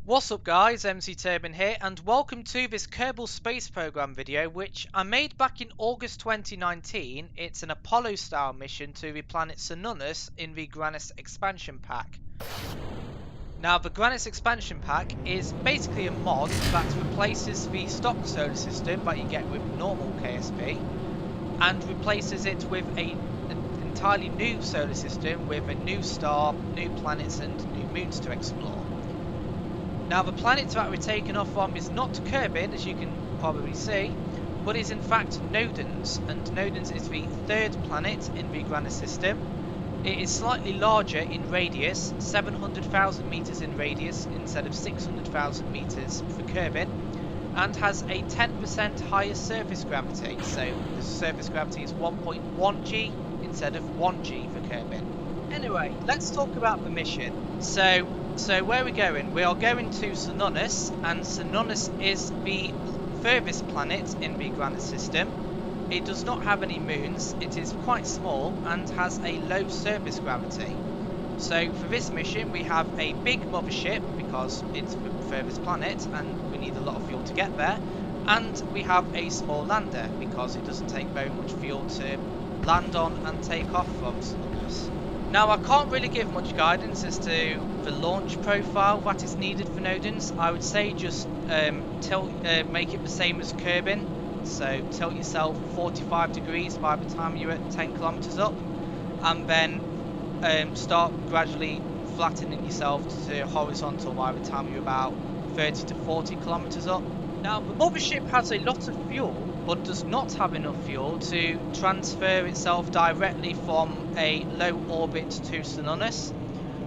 What's up guys, MCTurban here and welcome to this Kerbal Space Program video which I made back in August 2019. It's an Apollo style mission to the planet Cernunnos in the Grannus expansion pack. Now the Grannus expansion pack is basically a mod that replaces the stock solar system that you get with normal KSP and replaces it with an entirely new solar system with a new star, new planets and new moons to explore. Now the planet that we're taking off from is not Kerbin, as you can probably see, but is in fact Nodens, and Nodens is the third planet in the Grannus system. It is slightly larger in radius, 700,000 meters in radius instead of 600,000 meters for Kerbin, and has a 10% higher surface gravity, so the surface gravity is 1.1 G instead of 1 G for Kerbin. Anyway, let's talk about the mission. So where are we going? We are going to Cernunnos, and Cernunnos is the furthest planet in the Grannus system. It does not have any moons, it is quite small and has a low surface gravity. So for this mission we have a big mothership because it's the furthest planet and we need a lot of fuel to get there. And we have a small lander because it doesn't take very much fuel to land on and take off from Cernunnos. Now I can't really give much guidance as to the launch profile that is needed for Nodens. I would say just make it the same as Kerbin. So tilt yourself 45 degrees by the time you're at 10 kilometers up, and then start gradually flattening yourself to horizontal by the time you're about 30 to 40 kilometers up. Now the mothership has a lot of fuel, but does not have enough fuel to transfer itself directly from a low orbit to Cernunnos.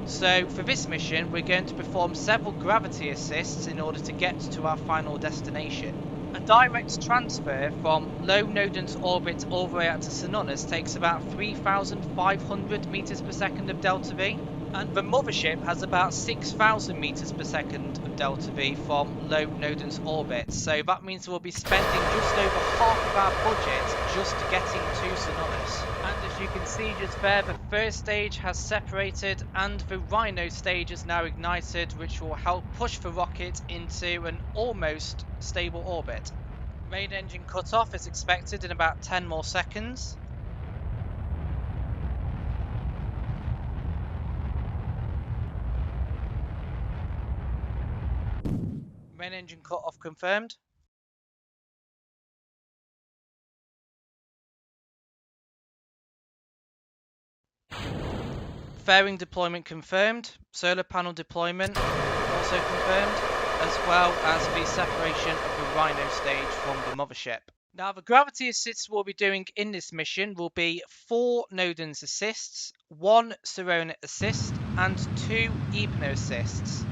So for this mission we're going to perform several gravity assists in order to get to our final destination. A direct transfer from low Nodens orbit all the way out to Cernunnos takes about 3,500 meters per second of delta V, and the mothership has about 6,000 meters per second of delta V from low Nodens orbit. So that means we'll be spending just over half of our budget just getting to Cernunnos. And as you can see just there, the first stage has separated and the Rhino stage is now ignited, which will help push the rocket into an almost stable orbit. Main engine cutoff is expected in about 10 more seconds. Main engine cutoff confirmed. Fairing deployment confirmed. Solar panel deployment also confirmed, as well as the separation of the Rhino stage from the mothership. Now the gravity assists we'll be doing in this mission will be 4 Nodens assists, 1 Cernunnos assist and 2 Hypno assists.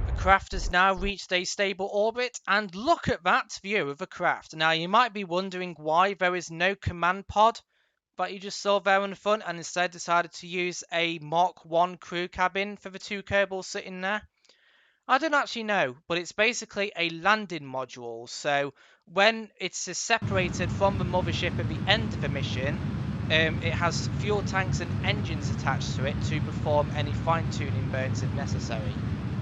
The craft has now reached a stable orbit, and look at that view of the craft. Now you might be wondering why there is no command pod that you just saw there on the front, and instead decided to use a Mark 1 crew cabin for the 2 Kerbals sitting there. I don't actually know, but it's basically a landing module. So when it's separated from the mothership at the end of the mission, it has fuel tanks and engines attached to it to perform any fine-tuning burns if necessary.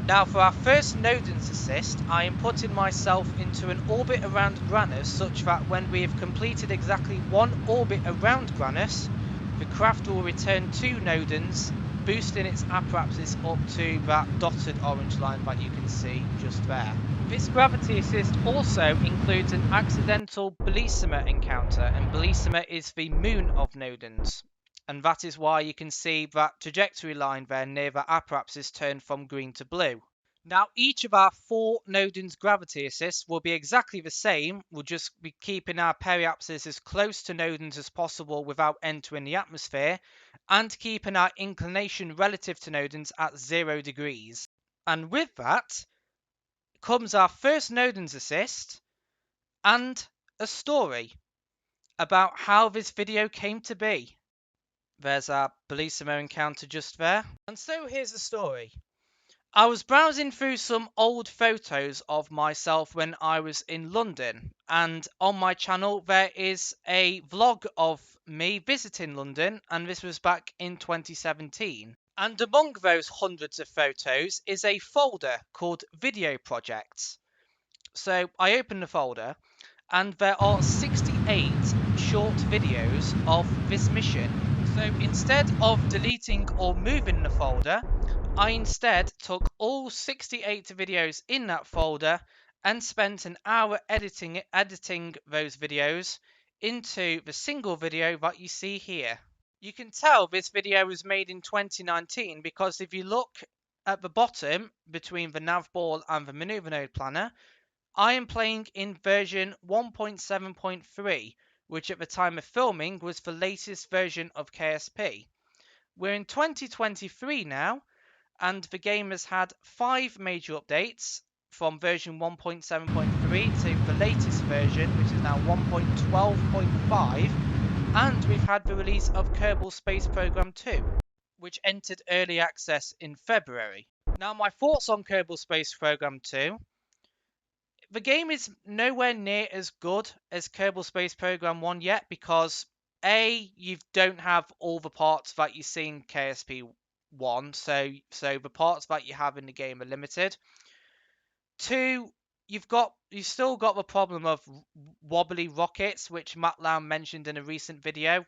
Now for our first Nodens assist, I am putting myself into an orbit around Grannus such that when we have completed exactly 1 orbit around Grannus, the craft will return to Nodens, boosting its apoapsis up to that dotted orange line that you can see just there. This gravity assist also includes an accidental Bellissima encounter, and Bellissima is the moon of Nodens. And that is why you can see that trajectory line there near the apoapsis turned from green to blue. Now each of our 4 Nodens gravity assists will be exactly the same. We'll just be keeping our periapsis as close to Nodens as possible without entering the atmosphere, and keeping our inclination relative to Nodens at 0 degrees. And with that comes our first Nodens assist and a story about how this video came to be. There's our Bellissima encounter just there. And so here's the story. I was browsing through some old photos of myself when I was in London, and on my channel there is a vlog of me visiting London, and this was back in 2017. And among those hundreds of photos is a folder called Video Projects. So I open the folder and there are 68 short videos of this mission. So instead of deleting or moving the folder, I instead took all 68 videos in that folder and spent an hour editing those videos into the single video that you see here. You can tell this video was made in 2019 because if you look at the bottom between the nav ball and the maneuver node planner, I am playing in version 1.7.3, which at the time of filming was the latest version of KSP. We're in 2023 now, and the game has had 5 major updates from version 1.7.3 to the latest version, which is now 1.12.5, and we've had the release of Kerbal Space Program 2, which entered early access in February. Now, my thoughts on Kerbal Space Program 2. The game is nowhere near as good as Kerbal Space Program 1 yet because A, you don't have all the parts that you see in KSP 1, so the parts that you have in the game are limited. 2, you've still got the problem of wobbly rockets, which Matt Lamb mentioned in a recent video.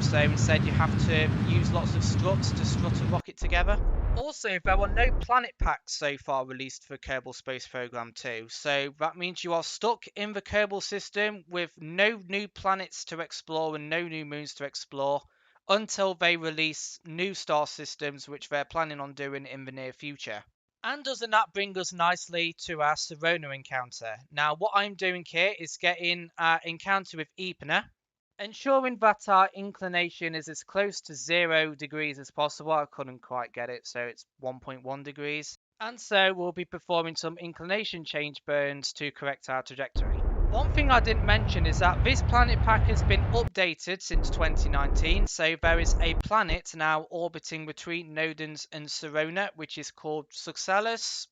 So instead you have to use lots of struts to strut a rocket together. Also, there are no planet packs so far released for Kerbal Space Program 2, so that means you are stuck in the Kerbal system with no new planets to explore and no new moons to explore until they release new star systems, which they're planning on doing in the near future. And doesn't that bring us nicely to our Cernunnos encounter? Now, what I'm doing here is getting our encounter with Ypner, ensuring that our inclination is as close to 0 degrees as possible. I couldn't quite get it, so it's 1.1 degrees. And so we'll be performing some inclination change burns to correct our trajectory. One thing I didn't mention is that this planet pack has been updated since 2019, so there is a planet now orbiting between Nodens and Cernunnos, which is called Sucellus,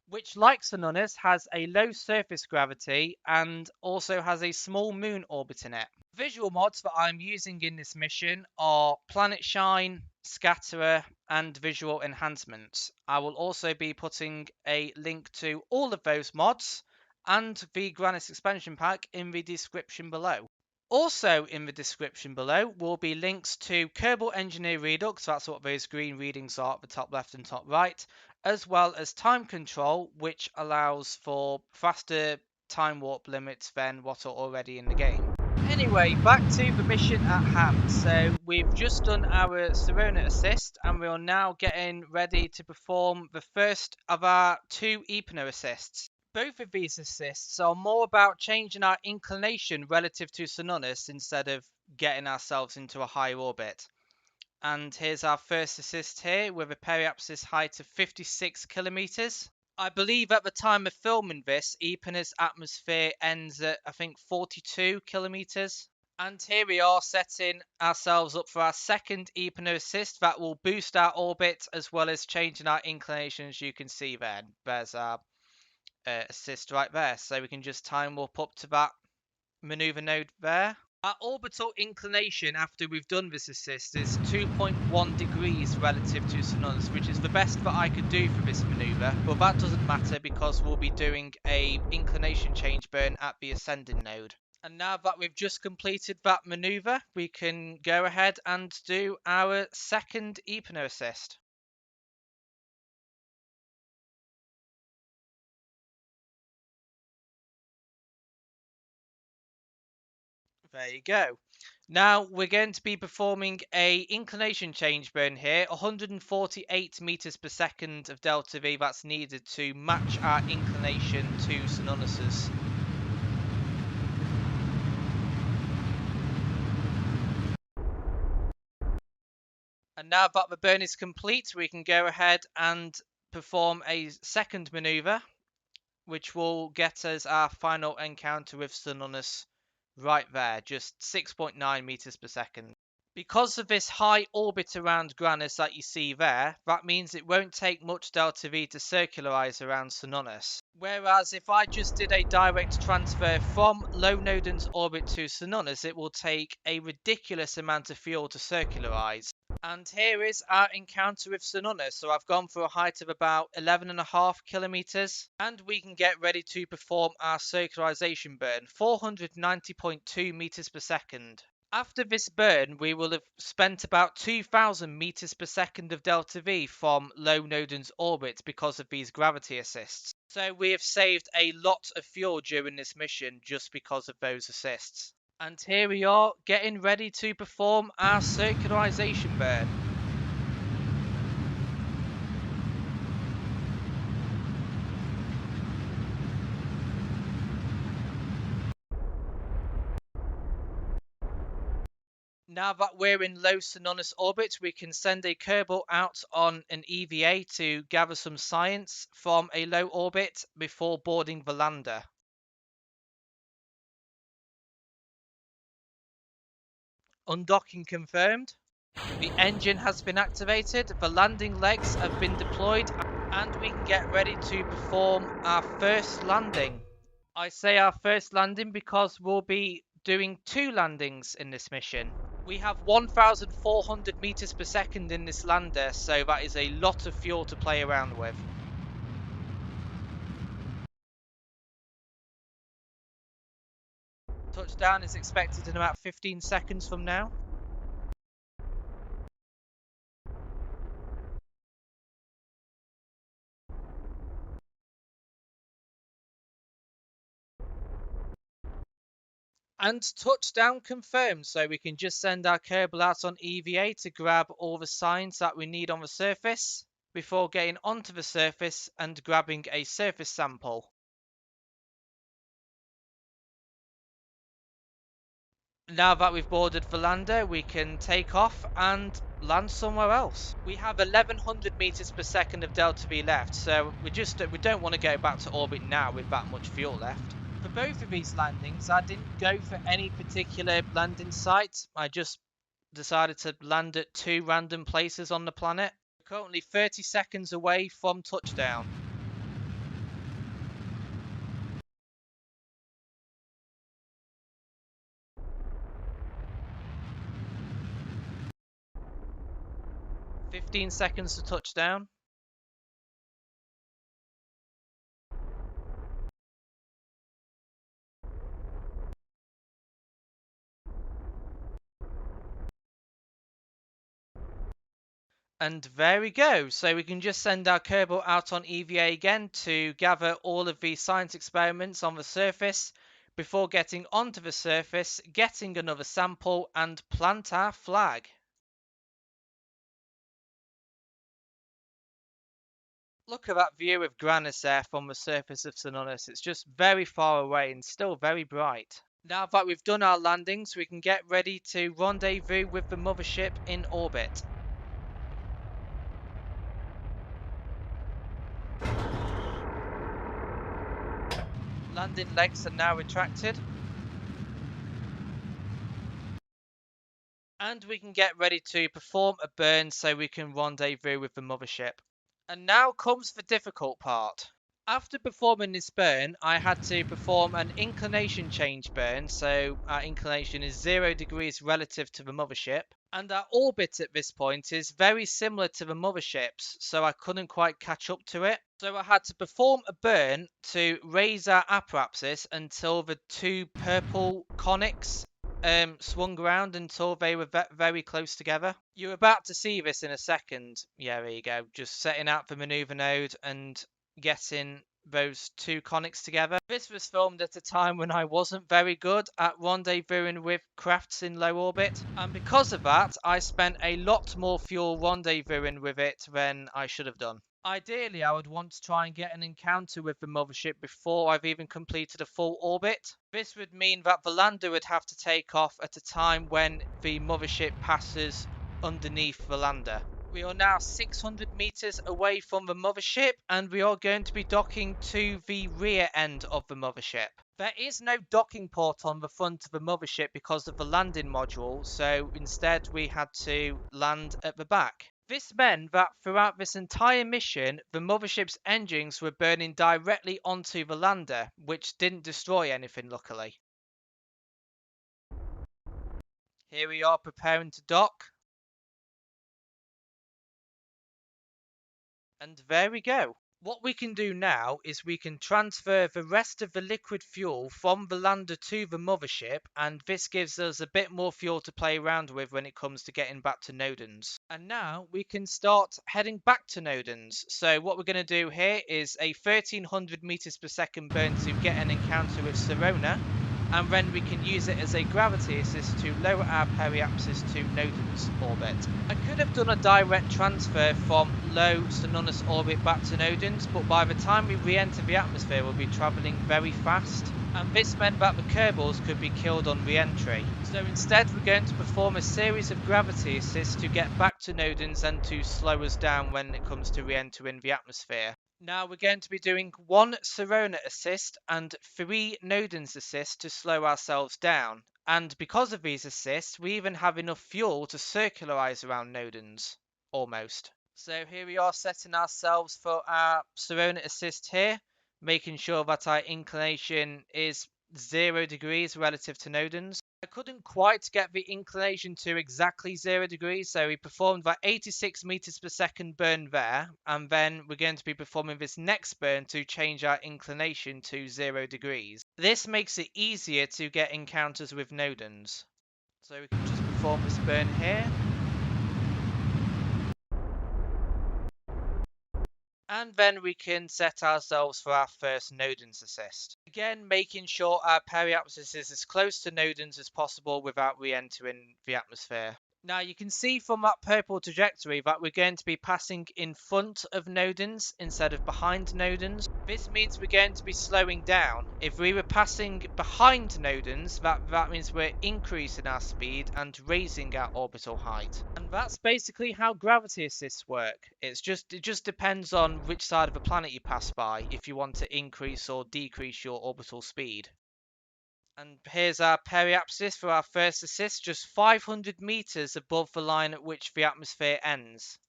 which, like Cernunnos, has a low surface gravity and also has a small moon orbiting it. Visual mods that I'm using in this mission are Planet Shine, Scatterer, and Visual Enhancements. I will also be putting a link to all of those mods and the Grannus expansion pack in the description below. Also in the description below will be links to Kerbal Engineer Redux, that's what those green readings are at the top left and top right, as well as Time Control, which allows for faster time warp limits than what are already in the game. Anyway, back to the mission at hand. So we've just done our Cernunnos assist and we are now getting ready to perform the first of our 2 Ypner assists. Both of these assists are more about changing our inclination relative to Cernunnos instead of getting ourselves into a higher orbit. And here's our first assist here with a periapsis height of 56 kilometers. I believe at the time of filming this, Ypner's atmosphere ends at, I think, 42 kilometers. And here we are setting ourselves up for our second Ypner assist that will boost our orbit as well as changing our inclination, as you can see there. There's our assist right there, so we can just time warp up to that maneuver node there. Our orbital inclination after we've done this assist is 2.1 degrees relative to Cernunnos, which is the best that I could do for this maneuver, but that doesn't matter because we'll be doing a inclination change burn at the ascending node. And now that we've just completed that maneuver, we can go ahead and do our second Ypner assist. There you go. Now we're going to be performing a inclination change burn here, 148 meters per second of delta V that's needed to match our inclination to Cernunnos's. And now that the burn is complete, we can go ahead and perform a second maneuver, which will get us our final encounter with Cernunnos right there, just 6.9 meters per second. Because of this high orbit around Grannus that you see there, that means it won't take much delta V to circularize around Cernunnos. Whereas if I just did a direct transfer from low Nodens orbit to Cernunnos, it will take a ridiculous amount of fuel to circularize. And here is our encounter with Cernunnos. So I've gone for a height of about 11.5 kilometers, and we can get ready to perform our circularization burn, 490.2 meters per second. After this burn, we will have spent about 2000 meters per second of delta V from low Nodon's orbit because of these gravity assists. So we have saved a lot of fuel during this mission just because of those assists. And here we are, getting ready to perform our circularization burn. Now that we're in low Cernunnos orbit, we can send a Kerbal out on an EVA to gather some science from a low orbit before boarding the lander. Undocking confirmed. The engine has been activated, the landing legs have been deployed, and we can get ready to perform our first landing. I say our first landing because we'll be doing 2 landings in this mission. We have 1,400 meters per second in this lander, so that is a lot of fuel to play around with. Touchdown is expected in about 15 seconds from now. And touchdown confirmed, so we can just send our Kerbal out on EVA to grab all the signs that we need on the surface before getting onto the surface and grabbing a surface sample. Now that we've boarded the lander, we can take off and land somewhere else. We have 1100 meters per second of delta V left, so we don't want to go back to orbit now with that much fuel left. For both of these landings, I didn't go for any particular landing site. I just decided to land at 2 random places on the planet. We're currently 30 seconds away from touchdown. "15 seconds to touchdown. And there we go. So we can just send our Kerbal out on EVA again to gather all of the science experiments on the surface before getting onto the surface, getting another sample, and plant our flag. Look at that view of Grannus there from the surface of Cernunnos. It's just very far away and still very bright. Now that we've done our landings, we can get ready to rendezvous with the mothership in orbit. Landing legs are now retracted. And we can get ready to perform a burn so we can rendezvous with the mothership. And now comes the difficult part. After performing this burn, I had to perform an inclination change burn, so our inclination is 0 degrees relative to the mothership. And our orbit at this point is very similar to the mothership's, so I couldn't quite catch up to it. So I had to perform a burn to raise our apoapsis until the 2 purple conics swung around until they were very close together. You're about to see this in a second. Yeah, there you go. Just setting out the maneuver node and getting those 2 conics together. This was filmed at a time when I wasn't very good at rendezvousing with crafts in low orbit, and because of that, I spent a lot more fuel rendezvousing with it than I should have done. Ideally, I would want to try and get an encounter with the mothership before I've even completed a full orbit. This would mean that the lander would have to take off at a time when the mothership passes underneath the lander. We are now 600 meters away from the mothership, and we are going to be docking to the rear end of the mothership. There is no docking port on the front of the mothership because of the landing module, so instead we had to land at the back. This meant that throughout this entire mission, the mothership's engines were burning directly onto the lander, which didn't destroy anything, luckily. Here we are preparing to dock. And there we go. What we can do now is we can transfer the rest of the liquid fuel from the lander to the mothership, and this gives us a bit more fuel to play around with when it comes to getting back to Nodens. And now we can start heading back to Nodens. So what we're going to do here is a 1300 meters per second burn to get an encounter with Cernunnos, and then we can use it as a gravity assist to lower our periapsis to Nodens orbit. I could have done a direct transfer from low Cernunnos orbit back to Nodens, but by the time we re-enter the atmosphere we'll be travelling very fast, and this meant that the Kerbals could be killed on re-entry. So instead we're going to perform a series of gravity assists to get back to Nodens and to slow us down when it comes to re-entering the atmosphere. Now we're going to be doing 1 Cernunnos assist and 3 Nodens assists to slow ourselves down. And because of these assists, we even have enough fuel to circularize around Nodens. Almost. So here we are setting ourselves for our Cernunnos assist here, making sure that our inclination is 0 degrees relative to Nodens. I couldn't quite get the inclination to exactly 0 degrees, so we performed that 86 meters per second burn there, and then we're going to be performing this next burn to change our inclination to 0 degrees. This makes it easier to get encounters with Nodens. So we can just perform this burn here. And then we can set ourselves for our first Nodens assist. Again, making sure our periapsis is as close to Nodens as possible without re-entering the atmosphere. Now you can see from that purple trajectory that we're going to be passing in front of Nodens instead of behind Nodens. This means we're going to be slowing down. If we were passing behind Nodens, that means we're increasing our speed and raising our orbital height. And that's basically how gravity assists work. It just depends on which side of the planet you pass by if you want to increase or decrease your orbital speed. And here's our periapsis for our first assist, just 500 meters above the line at which the atmosphere ends.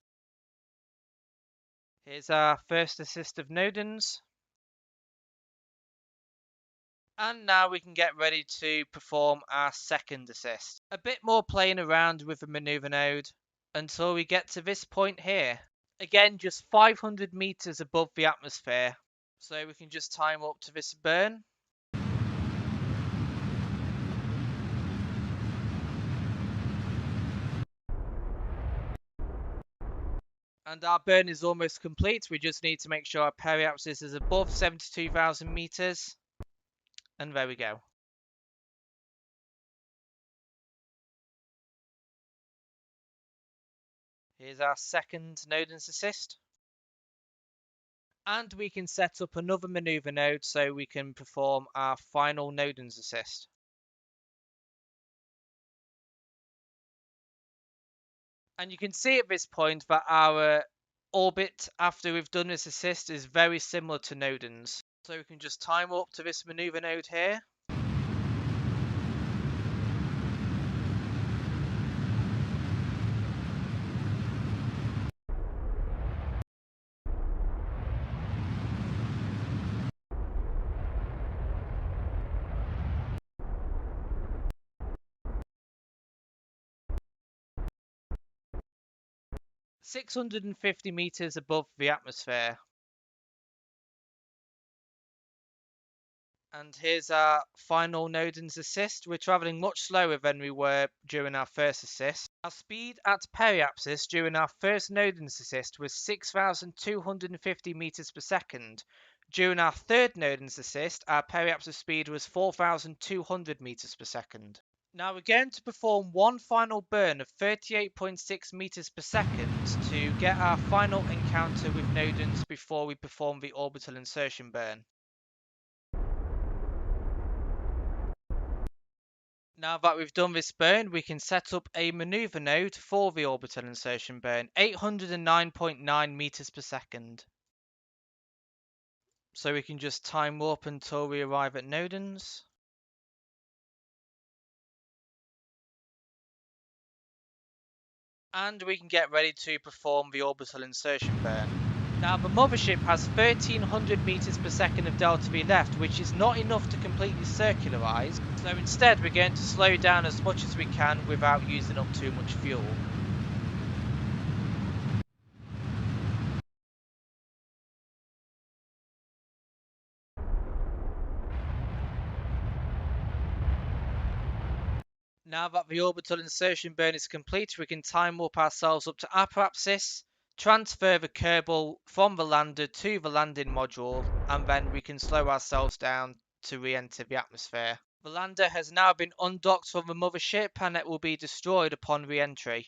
Here's our first assist of Nodens. And now we can get ready to perform our second assist. A bit more playing around with the maneuver node until we get to this point here. Again, just 500 meters above the atmosphere. So we can just time up to this burn. And our burn is almost complete. We just need to make sure our periapsis is above 72,000 meters. And there we go. Here's our second Nodens assist. And we can set up another maneuver node so we can perform our final Nodens assist. And you can see at this point that our orbit after we've done this assist is very similar to Nodens. So we can just time up to this maneuver node here. ,650 meters above the atmosphere. And here's our final Nodens assist. We're travelling much slower than we were during our first assist. Our speed at periapsis during our first Nodens assist was 6,250 meters per second. During our third Nodens assist, our periapsis speed was 4,200 meters per second. Now we're going to perform one final burn of 38.6 meters per second to get our final encounter with Nodens before we perform the orbital insertion burn. Now that we've done this burn, we can set up a maneuver node for the orbital insertion burn, 809.9 meters per second. So we can just time warp until we arrive at Nodens. And we can get ready to perform the orbital insertion burn. Now the mothership has 1300 meters per second of delta V left, which is not enough to completely circularize, so instead we're going to slow down as much as we can without using up too much fuel. Now that the orbital insertion burn is complete, we can time warp ourselves up to apoapsis, transfer the Kerbal from the lander to the landing module, and then we can slow ourselves down to re-enter the atmosphere. The lander has now been undocked from the mothership and it will be destroyed upon re-entry.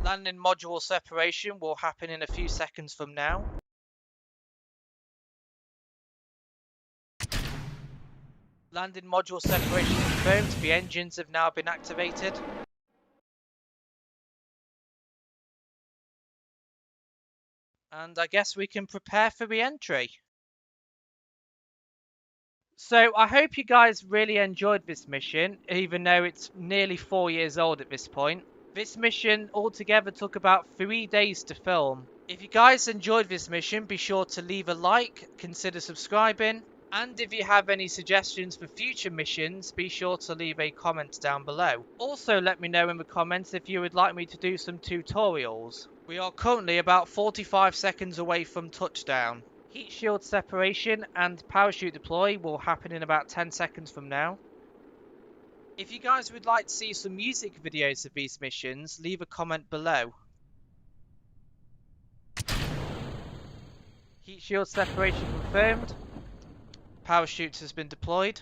Landing module separation will happen in a few seconds from now. Landing module separation confirmed. The engines have now been activated. And I guess we can prepare for re-entry. So I hope you guys really enjoyed this mission, even though it's nearly 4 years old at this point. This mission altogether took about 3 days to film. If you guys enjoyed this mission, be sure to leave a like, consider subscribing, and if you have any suggestions for future missions, be sure to leave a comment down below. Also let me know in the comments if you would like me to do some tutorials. We are currently about 45 seconds away from touchdown. Heat shield separation and parachute deploy will happen in about 10 seconds from now. If you guys would like to see some music videos of these missions, leave a comment below. Heat shield separation confirmed. Parachute has been deployed.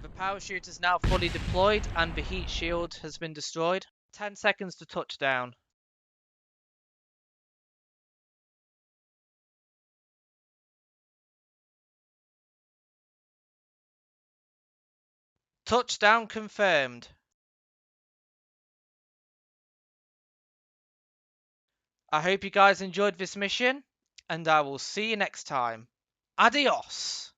The parachute is now fully deployed and the heat shield has been destroyed. 10 seconds to touchdown. Touchdown confirmed. I hope you guys enjoyed this mission, and I will see you next time. Adios!